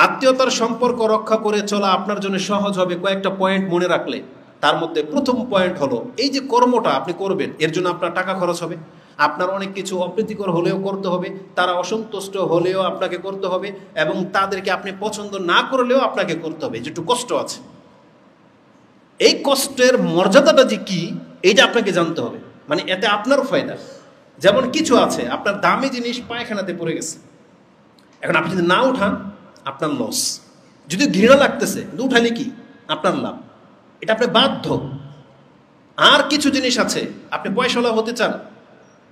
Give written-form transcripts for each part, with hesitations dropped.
আত্মীয়তার সম্পর্ক রক্ষা করে চলা আপনার জন্য সহজ হবে কয়েকটা পয়েন্ট মনে রাখলে। তার মধ্যে প্রথম পয়েন্ট হলো, এই যে কর্মটা আপনি করবেন এর জন্য আপনার টাকা খরচ হবে, আপনার অনেক কিছু অপ্রীতিকর হলেও করতে হবে, তারা অসন্তুষ্ট হলেও আপনাকে করতে হবে, এবং তাদেরকে আপনি পছন্দ না করলেও আপনাকে করতে হবে, যেটু কষ্ট আছে। এই কষ্টের মর্যাদাটা যে কি এইটা আপনাকে জানতে হবে, মানে এতে আপনার ফায়দা। যেমন কিছু আছে আপনার দামি জিনিস পায়খানাতে পড়ে গেছে, এখন আপনি যদি না উঠান আপনার লস, যদি ঘৃণা লাগতেছে কিন্তু উঠালে কি আপনার লাভ, এটা আপনি বাধ্য। আর কিছু জিনিস আছে আপনি পয়সাওয়ালা হতে চান,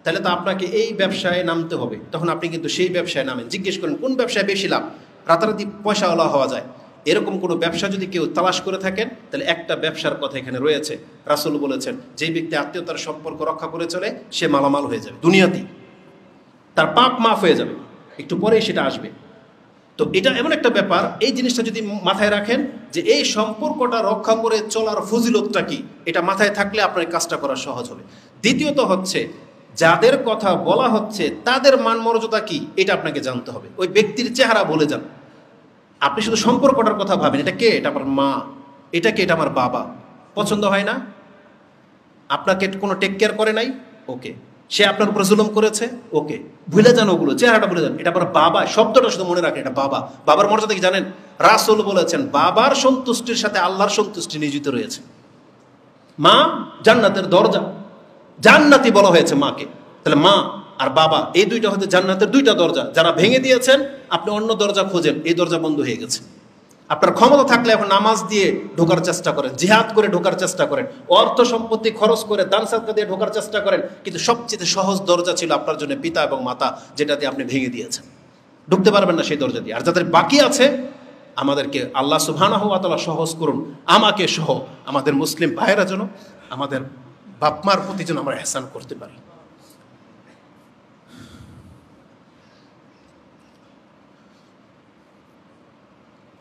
তাহলে তো আপনাকে এই ব্যবসায় নামতে হবে, তখন আপনি কিন্তু সেই ব্যবসায় নামেন। জিজ্ঞেস করেন কোন ব্যবসায় বেশি লাভ, রাতারাতি পয়সাওয়ালা হওয়া যায়, এরকম কোনো ব্যবসা যদি কেউ তালাশ করে থাকেন তাহলে একটা ব্যবসার কথা এখানে রয়েছে। রাসূল বলেছেন যেই ব্যক্তি আত্মীয়তার সম্পর্ক রক্ষা করে চলে সে মালামাল হয়ে যাবে দুনিয়াতেই, তার পাপ মাফ হয়ে যাবে, একটু পরেই সেটা আসবে। তো এটা এমন একটা ব্যাপার, এই জিনিসটা যদি মাথায় রাখেন যে এই সম্পর্কটা রক্ষা করে চলার ফজিলতটা কি, এটা মাথায় থাকলে আপনার কাজটা করা সহজ হবে। দ্বিতীয়ত হচ্ছে যাদের কথা বলা হচ্ছে তাদের মান মর্যাদা কি এটা আপনাকে জানতে হবে। ওই ব্যক্তির চেহারা বলে যান, আপনি শুধু সম্পর্কটার কথা ভাবেন, এটা কে, এটা আমার মা, এটা কে, এটা আমার বাবা, পছন্দ হয় না, আপনাকে কোনো টেক কেয়ার করে নাই, ওকে, সে আপনার উপর জুলুম করেছে, ওকে, ভুলে যান ওগুলো, চেহারাটা ভুলে যান, এটা আমার বাবা, শব্দটা শুধু মনে রাখেন, এটা বাবা। বাবার মর্যাদা কি জানেন? রাসূল বলেছেন বাবার সন্তুষ্টির সাথে আল্লাহর সন্তুষ্টি নিয়োজিত রয়েছে। মা জান্নাতের দরজা, জান্নাতি বলা হয়েছে মাকে, তাহলে মা আর বাবা এই দুইটা হতে জান্নাতের দুইটা দরজা, যারা ভেঙে দিয়েছেন আপনি অন্য দরজা খোঁজেন, এই দরজা বন্ধ হয়ে গেছে। আপনার ক্ষমতা থাকলে এখন নামাজ দিয়ে ঢোকার চেষ্টা করেন, জিহাদ করে ঢোকার চেষ্টা করেন, অর্থ সম্পত্তি খরচ করে দান সাদকা দিয়ে ঢোকার চেষ্টা করেন, কিন্তু সবচেয়ে সহজ দরজা ছিল আপনার জন্য পিতা এবং মাতা, যেটা দিয়ে আপনি ভেঙে দিয়েছেন, ঢুকতে পারবেন না সেই দরজা দিয়ে। আর যাদের বাকি আছে আমাদেরকে আল্লাহ সুবহানাহু ওয়া তাআলা সহজ করুন, আমাকে সহ আমাদের মুসলিম ভাইয়েরা যেন আমাদের বাপমার প্রতি যেন আমরা ইহসান করতে পারি।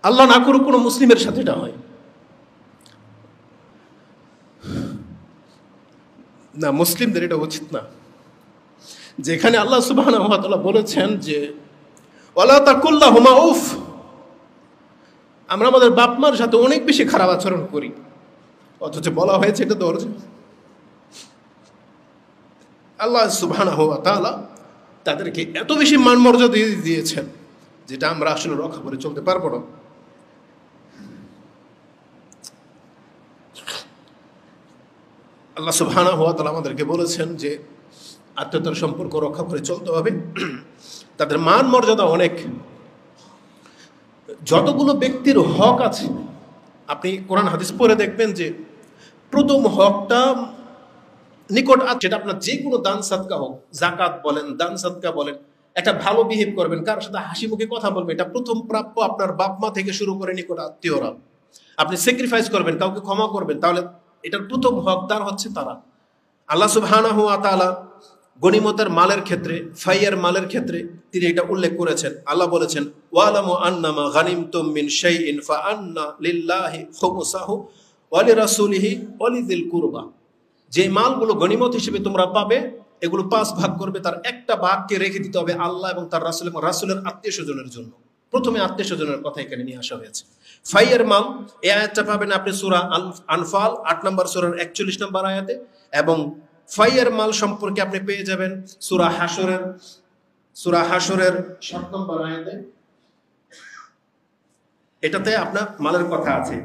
আল্লাহ না করুক কোনো মুসলিমের সাথে এটা হয় না, মুসলিমদের এটা উচিত না। যেখানে আল্লাহ সুবহানাহু ওয়া তাআলা বলেছেন যে ওয়ালা তাকুল লাহুমা উফ, আমরা আমাদের বাপ মার সাথে অনেক বেশি খারাপ আচরণ করি, অথচ বলা হয়েছে এটা দরজা। আল্লাহ সুবহানাহু ওয়া তাআলা তাদেরকে এত বেশি মান মর্যাদা দিয়েছেন যেটা আমরা আসলে রক্ষা করে চলতে পারবো না। আল্লাহ সুবহানাহু ওয়া তাআলা আমাদেরকে বলেছেন যে আত্মীয়তার সম্পর্ক রক্ষা করে চলতে হবে, তাদের মান মর্যাদা অনেক। যতগুলো ব্যক্তির হক আছে আপনি কোরআন হাদিস পড়ে দেখবেন যে প্রথম হকটা নিকট, যেটা আপনার যে কোনো দান সাদকা হোক, যাকাত বলেন, দান সাদকা বলেন, একটা ভালো বিহেভ করবেন, কারোর সাথে হাসি মুখে কথা বলবেন, এটা প্রথম প্রাপ্য আপনার বাপ মা থেকে শুরু করে নিকট আত্মীয়রা। আপনি স্যাক্রিফাইস করবেন, কাউকে ক্ষমা করবেন, তাহলে এটার প্রথম হকদার হচ্ছে তারা। আল্লাহ সুবহানাহু ওয়া তাআলা গনিমতের মালের ক্ষেত্রে, ফাইয়ের মালের ক্ষেত্রে তিনি এটা উল্লেখ করেছেন। আল্লাহ বলেছেন ওয়ালামু আন্নামা গানিমতুম মিন শাইইন ফাআন্না লিল্লাহি খুমুসাহু ওয়া লিরাসূলিহি ওয়া লিযিল কুরবা, যে মালগুলো গনিমত হিসেবে তোমরা পাবে এগুলো 5 ভাগ করবে, তার একটা ভাগকে রেখে দিতে হবে আল্লাহ এবং তার রাসূল এবং রাসূলের আত্মীয় স্বজনের জন্য। প্রথমে আত্মীয় স্বজনের কথা এখানে নিয়ে আসা হয়েছে। ফাইয়ের মাল এই আয়াতটা পাবেন আপনি সূরা আনফাল 8 নম্বর সূরার 41 নম্বর আয়াতে, এবং ফাইয়ের মাল সম্পর্কে আপনি পেয়ে যাবেন সূরা হাশরের 7 নম্বর আয়াতে। এটাতে আপনার মালের কথা আছে,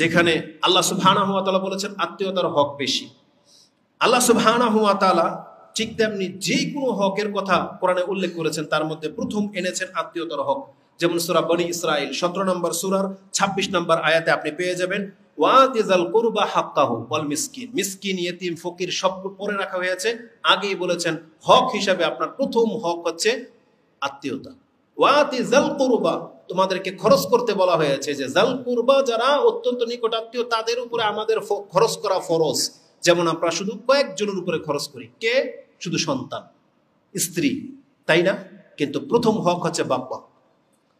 যেখানে আল্লাহ সুবহানাহু ওয়া তাআলা বলেছেন আত্মীয়তার হক বেশি। আল্লাহ সুবহানাহু ওয়া তাআলা ঠিক তেমনি যে কোনো হকের কথা কোরআনে উল্লেখ করেছেন, তার মধ্যে প্রথম এনেছেন আত্মীয়তার হক। যেমন সূরা বনী ইসরাইল 17 নম্বর সূরার 26 নম্বর আয়াতে আপনি পেয়ে যাবেন ওয়াতিজাল কুরবা হাক্কাহু ওয়াল মিসকিন, মিসকিন, ইয়েতিম, ফকির সব পরে রাখা হয়েছে। আগেই বলেছেন হক হিসাবে আপনার প্রথম হক হচ্ছে আত্মীয়তা। ওয়াতিজাল কুরবা, তোমাদেরকে খরচ করতে বলা হয়েছে, যে জাল কুরবা যারা অত্যন্ত নিকট আত্মীয় তাদের উপরে আমাদের খরচ করা ফরজ। যেমন আমরা শুধু কয়েকজনের উপরে খরচ করি, কে? শুধু সন্তান, স্ত্রী, তাই না? কিন্তু প্রথম হক হচ্ছে বাবা,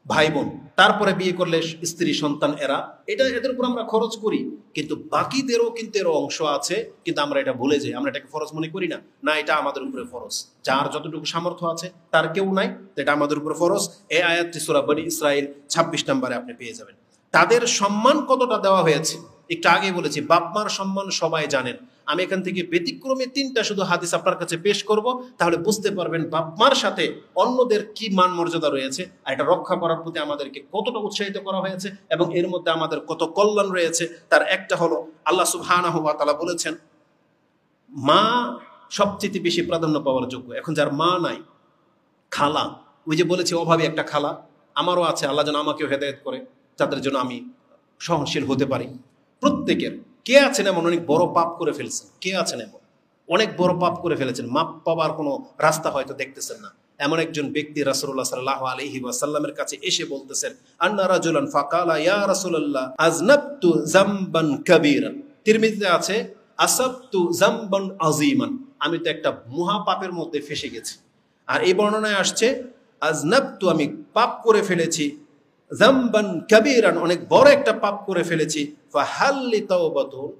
ভাই বোন, তারপরে বিয়ে করলে স্ত্রী সন্তান এরা, এটা এদের উপর আমরা খরচ করি, কিন্তু বাকিদেরও কিন্তু এর অংশ আছে, কিন্তু আমরা এটা ভুলে যাই, আমরা এটাকে ফরজ মনে করি না। না, এটা আমাদের উপরে ফরজ, যার যতটুকু সামর্থ্য আছে, তার কেউ নাই, এটা আমাদের উপরে ফরজ। এই আয়াতটি সূরা বনী ইসরাইল 26 নম্বরে আপনি পেয়ে যাবেন। তাদের সম্মান কতটা দেওয়া হয়েছে একটু আগে বলেছি, বাপ-মার সম্মান সবাই জানেন। আমি এখান থেকে ব্যতিক্রমে 3টা শুধু হাদিস আপনার কাছে পেশ করব, তাহলে বুঝতে পারবেন বাপ-মার সাথে অন্যদের কি মান মর্যাদা রয়েছে, আর এটা রক্ষা করার প্রতি আমাদেরকে কতটা উৎসাহিত করা হয়েছে এবং এর মধ্যে আমাদের কত কল্যাণ রয়েছে। তার একটা হলো, আল্লাহ সুবহানাহু ওয়া তাআলা বলেছেন মা সবচেয়ে বেশি প্রাধান্য পাওয়ার যোগ্য। এখন যার মা নাই, খালা, ওই যে বলেছি অভাবী একটা খালা আমারও আছে, আল্লাহ যেন আমাকেও হেদায়েত করে, যাদের জন্য আমি সহনশীল হতে পারি। প্রত্যেকের কে আছেন এমন অনেক বড় পাপ করে ফেলছেন, কে আছেন এমন অনেক বড় পাপ করে ফেলেছেন, মাপ পাওয়ার কোনো রাস্তা হয়তো দেখতেছেন না। এমন একজন ব্যক্তি রাসূলুল্লাহ সাল্লাল্লাহু আলাইহি ওয়াসাল্লামের কাছে এসে বলতেছেন, আন্না রাজুলান ফাকালা ইয়া রাসূলুল্লাহ আযনাবতু যামবান কাবীরান। তিরমিজিতে আছে আসাবতু যামবান আযীমান, আমি তো একটা মহা পাপের মধ্যে ফেসে গেছি। আর এই বর্ণনায় আসছে আযনাবতু, আমি পাপ করে ফেলেছি, যামবান কাবীরান, অনেক বড় একটা পাপ করে ফেলেছি, ফাহাল্লি তাওবাতুন,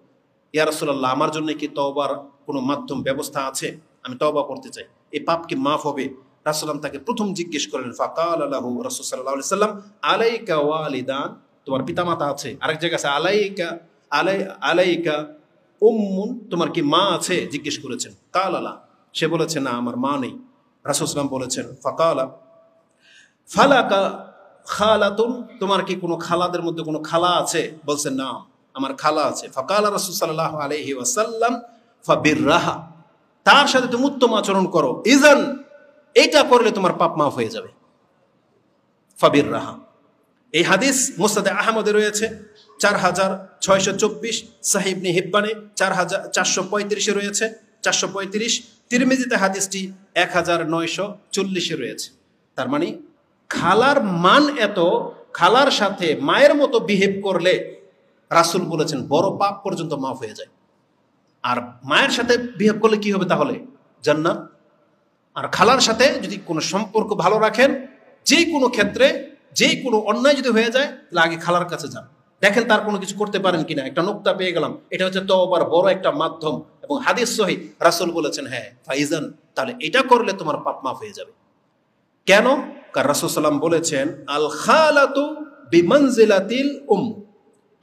ইয়া রাসূলুল্লাহ আমার জন্য কি তওবার কোনো মাধ্যম ব্যবস্থা আছে, আমি তওবা করতে চাই, এই পাপ কি মাফ হবে? রাসূলুল্লাহ তাকে প্রথম জিজ্ঞেস করলেন, ফাকালা লাহু রাসূল সাল্লাল্লাহু আলাইহি সাল্লাম আলাইকা ওয়ালিদান, তোমার পিতামাতা আছে। আরেক জায়গায় আছে আলাইকা আলাইকা উম্মুন, তোমার কি মা আছে জিজ্ঞেস করেছেন। কালা লা, সে বলেছে না আমার মা নেই। রাসূল সাল্লাল্লাহু আলাইহি সাল্লাম বলেছেন ফাকালা ফালাকা খালাতুন, তোমার কি কোনো খালাদের মধ্যে কোনো খালা আছে? বলছেন না আমার খালা আছে। ফাকালা রাসূল সাল্লাল্লাহু আলাইহি ওয়াসাল্লাম ফাবিররাহা, তার সাথে তুমি উত্তম আচরণ করো, ইজান এটা করলে তোমার পাপ মাফ হয়ে যাবে। ফাবিররাহা, এই হাদিস মুসনাদে আহমদে রয়েছে 4624, সহিহ ইবনে হিব্বানে 4435 রয়েছে 435, তিরমিজিতে হাদিসটি 1940 রয়েছে। তার মানে খালার মান এত, খালার সাথে মায়ের মতো বিহেভ করলে রাসূল বলেছেন বড় পাপ পর্যন্ত মাফ হয়ে যায়। আর মায়ের সাথে বিহেভ করলে কি হবে তাহলে? জান্নাত। আর খালার সাথে যদি কোনো সম্পর্ক ভালো রাখেন, যে কোনো ক্ষেত্রে যে কোনো অন্যায় যদি হয়ে যায়, তাহলে আগে খালার কাছে যান, দেখেন তার কোনো কিছু করতে পারেন কিনা। একটা নোক্তা পেয়ে গেলাম, এটা হচ্ছে তওবার বড় একটা মাধ্যম এবং হাদিস সহিহ, রাসূল বলেছেন হ্যাঁ ফাইজান, তাহলে এটা করলে তোমার পাপ মাফ হয়ে যাবে। কেন? কারণ রাসূল সাল্লাম বলেছেন আল খালাতু বিমানজিলাতিল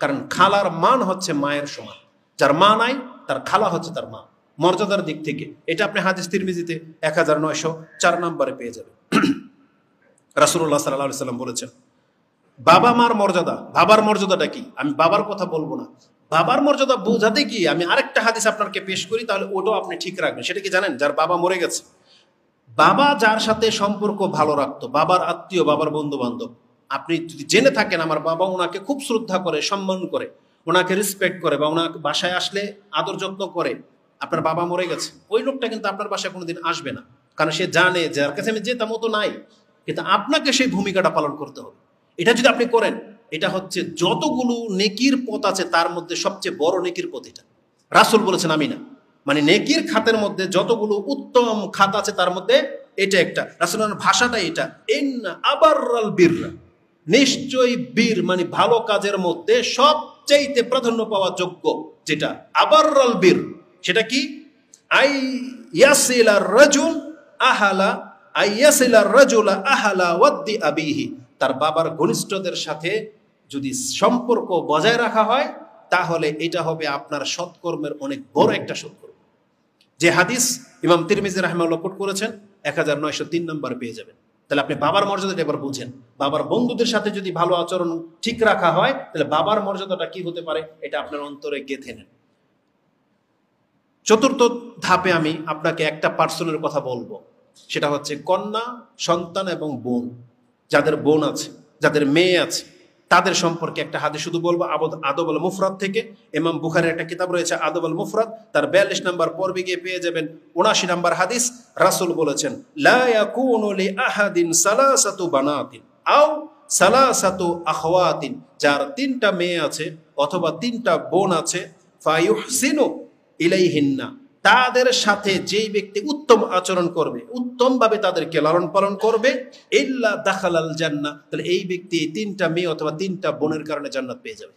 কারণ খালার মান হচ্ছে মায়ের সমান, যার মা নাই তার খালা হচ্ছে তার মা মর্যাদার দিক থেকে। এটা আপনি হাদিস তিরমিজিতে 1904 নম্বরে পেয়ে যাবেন। রাসূলুল্লাহ সাল্লাল্লাহু আলাইহি সাল্লাম বলেছেন বাবা মার মর্যাদা, বাবার মর্যাদাটা কি আমি বাবার কথা বলবো না, বাবার মর্যাদা বোঝাতে কি আমি আরেকটা হাদিস আপনাকে পেশ করি, তাহলে ওটাও আপনি ঠিক রাখবেন। সেটা কি জানেন? যার বাবা মরে গেছে, বাবা যার সাথে সম্পর্ক ভালো রাখতো, বাবার আত্মীয়, বাবার বন্ধু বান্ধব, আপনি যদি জেনে থাকেন আমার বাবা ওনাকে খুব শ্রদ্ধা করে, সম্মান করে, ওনাকে রেসপেক্ট করে, বা ওনাকে বাসায় আসলে আদর যত্ন করে, আপনার বাবা মরে গেছে, ওই লোকটা কিন্তু আপনার বাসায় কোনোদিন আসবে না, কারণ সে জানে যার কাছে আমি যেতাম মতো নাই, কিন্তু আপনাকে সেই ভূমিকাটা পালন করতে হবে। এটা যদি আপনি করেন, এটা হচ্ছে যতগুলো নেকির পথ আছে তার মধ্যে সবচেয়ে বড় নেকির পথ এটা। রাসূল বলেছেন আমি না, মানে নেকির খাতের মধ্যে যতগুলো উত্তম খাত আছে তার মধ্যে এটা একটা। রাসূলের ভাষাটা এটা, ইন্না আবাররাল বিররা, নিশ্চয়ই বীর মানে ভালো কাজের মধ্যে সবচাইতে প্রাধান্য পাওয়া যোগ্য যেটা আবাররাল বীর, সেটা কি? আই ইয়াসিলার রাজুল আহালা, আই ইয়াসিলার রাজুলা আহালা ওয়াদ্দি আবিহি, তার বাবার ঘনিষ্ঠদের সাথে যদি সম্পর্ক বজায় রাখা হয়, তাহলে এটা হবে আপনার সৎকর্মের অনেক বড় একটা সৎকর্ম। যে হাদিস ইমাম তিরমিজি রাহিমাহুল্লাহ কোট করেছেন 1903 নম্বর পেয়ে যাবেন। তাহলে আপনি বাবার মর্যাদাটা এবার বুঝেন। বাবার বন্ধুদের সাথে যদি ভালো আচরণ ঠিক রাখা হয়, তাহলে বাবার মর্যাদাটা কি হতে পারে এটা আপনার অন্তরে গেঁথে নেন। চতুর্থ ধাপে আমি আপনাকে একটা পার্সনের কথা বলবো, সেটা হচ্ছে কন্যা, সন্তান এবং বোন। যাদের বোন আছে, যাদের মেয়ে আছে, তাদের সম্পর্কে একটা হাদিস শুধু বলবো আদব আল মুফরাদ থেকে। ইমাম বুখারীর একটা কিতাব রয়েছে আদব আল মুফরাদ, তার 42 নম্বর পর্বে গিয়ে পেয়ে যাবেন 79 নম্বর হাদিস। রাসূল বলেছেন লা ইয়াকুনু লি আহাদিন সালাসাতু বানাতিন আও সালাসাতু আখওয়াতিন, যার 3টা মেয়ে আছে অথবা 3টা বোন আছে, ফায়ুহসিনু ইলাইহিন্না, তাদের সাথে যেই ব্যক্তি উত্তম আচরণ করবে, উত্তম ভাবে তাদেরকে লালন পালন করবে, ইল্লা দাখালাল জান্নাহ, তাহলে এই ব্যক্তি 3টা মেয়ে অথবা 3টা বোনের কারণে জান্নাত পেয়ে যাবে।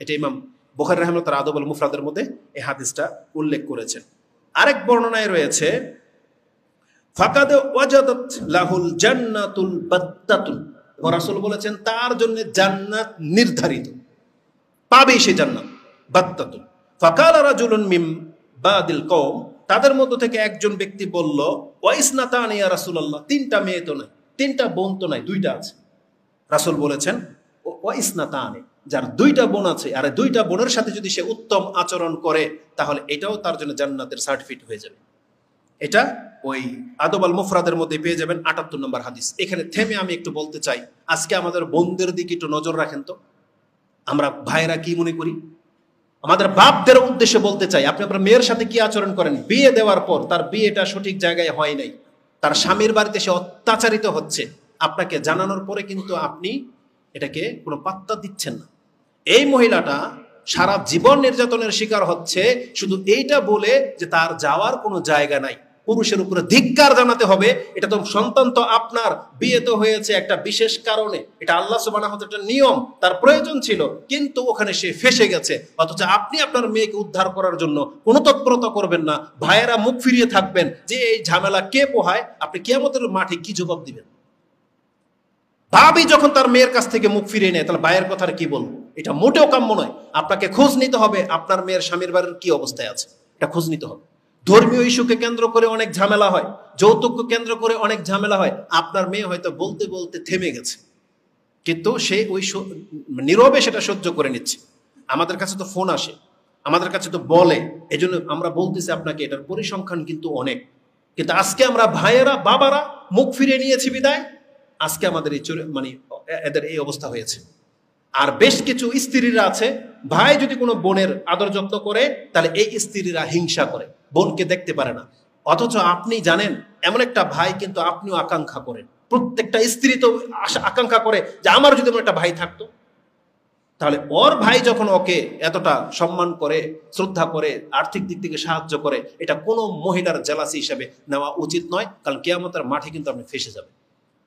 এটা ইমাম বুখারী রাহিমাহুল্লাহ আদবুল মুফরাদের মধ্যে এই হাদিসটা উল্লেখ করেছেন। আরেক বর্ণনায় রয়েছে ফাকাদ ওয়াজাদাত লাহুল জান্নাতুল বাত্তাতুন, রাসূল বলেছেন তার জন্য জান্নাত নির্ধারিত, পাবেই সে জান্নাত। বাত্তাতুন ফাকালা রাজুলুন মিন বাদিল কওম, তাদের মধ্য থেকে একজন ব্যক্তি বলল ওয়াইসনাতানি ইয়া রাসূলুল্লাহ, 3টা মেয়ে তো নাই, 3টা বোন তো নাই, 2টা আছে। রাসূল বলেছেন ওয়াইসনাতানি, যার 2টা বোন আছে আর 2টা বোনের সাথে যদি সে উত্তম আচরণ করে তাহলে এটাও তার জন্য জান্নাতের সার্টিফিকেট হয়ে যাবে। এটা ওই আদব আল মুফরাদের মধ্যে পেয়ে যাবেন 78 নম্বর হাদিস। এখানে থেমে আমি একটু বলতে চাই, আজকে আমাদের বোনদের দিকে একটু নজর রাখেন তো, আমরা ভাইরা কি মনে করি। আমাদের বাপদের উদ্দেশ্যে বলতে চাই, আপনি আপনার মেয়ের সাথে কি আচরণ করেন, বিয়ে দেওয়ার পর তার বিয়েটা সঠিক জায়গায় হয় নাই, তার স্বামীর বাড়িতে সে অত্যাচারিত হচ্ছে, আপনাকে জানানোর পরে কিন্তু আপনি এটাকে কোনো পাত্তা দিচ্ছেন না। এই মহিলাটা সারা জীবন নির্যাতনের শিকার হচ্ছে শুধু এইটা বলে যে তার যাওয়ার কোনো জায়গা নাই। পুরুষের উপরে ধিক্কার জানাতে হবে, এটা তো সন্তান তো আপনার, বিয়ে তো হয়েছে একটা বিশেষ কারণে, এটা আল্লাহ সুবহানাহু ওয়া তাআলার নিয়ম, তার প্রয়োজন ছিল, কিন্তু ওখানে সে ফেসে গেছে। অথচ আপনি আপনার মেয়েকে উদ্ধার করার জন্য কোনো তৎপরতা করবেন না, ভাইয়েরা মুখ ফিরিয়ে থাকবেন যে এই ঝামেলা কে পোহায়, আপনি কিয়ামতের মাঠে কি জবাব দিবেন। ভাবি যখন তার মেয়ের কাছ থেকে মুখ ফিরিয়ে নেয়, তাহলে ভাইয়ের কথা কি বলবো, এটা মোটেও কাম্য নয়। আপনাকে খোঁজ নিতে হবে আপনার মেয়ের স্বামীর বাড়ির কি অবস্থায় আছে, এটা খোঁজ নিতে হবে। ধর্মীয় ইস্যুকে কেন্দ্র করে অনেক ঝামেলা হয়, যৌতুককে কেন্দ্র করে অনেক ঝামেলা হয়। আপনার মেয়ে হয়তো বলতে বলতে থেমে গেছে, কিন্তু সে ওই নীরবে সেটা সহ্য করে নিচ্ছে। আমাদের কাছে তো ফোন আসে, আমাদের কাছে তো বলে, এজন্য আমরা বলতেছি আপনাকে, এটার পরিসংখ্যান কিন্তু অনেক। কিন্তু আজকে আমরা ভাইয়েরা বাবারা মুখ ফিরিয়ে নিয়েছি বিদায়, আজকে আমাদের এই মানে এদের এই অবস্থা হয়েছে। আর বেশ কিছু স্ত্রীরা আছে, ভাই যদি কোনো বোনের আদর যত্ন করে তাহলে এই স্ত্রীরা হিংসা করে, বোনকে দেখতে পারে না। অথচ আপনি জানেন এমন একটা ভাই কিন্তু আপনিও আকাঙ্ক্ষা করেন, প্রত্যেকটা স্ত্রী তো আকাঙ্ক্ষা করে যে আমার যদি এমন একটা ভাই থাকতো। তাহলে ওর ভাই যখন ওকে এতটা সম্মান করে, শ্রদ্ধা করে, আর্থিক দিক থেকে সাহায্য করে, এটা কোনো মহিলার জেলাসি হিসেবে নেওয়া উচিত নয়, কারণ কিয়ামতের মাঠে কিন্তু আপনি ফেসে যাবেন।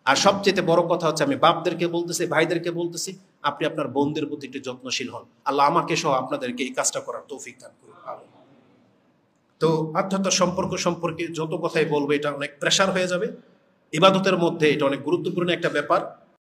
আর সবচেয়ে বড় কথা হচ্ছে, আমি বাপদেরকে বলতেছি, ভাইদেরকে বলতেছি, আপনি আপনার বোনদের প্রতি একটু যত্নশীল হন। আল্লাহ আমাকে সহ আপনাদেরকে এই কাজটা করার তৌফিক দান করুন। তো আধ্যাত্মিক সম্পর্ক সম্পর্কে যত কথাই বলবো এটা অনেক প্রেশার হয়ে যাবে। ইবাদতের মধ্যে এটা অনেক গুরুত্বপূর্ণ একটা ব্যাপার।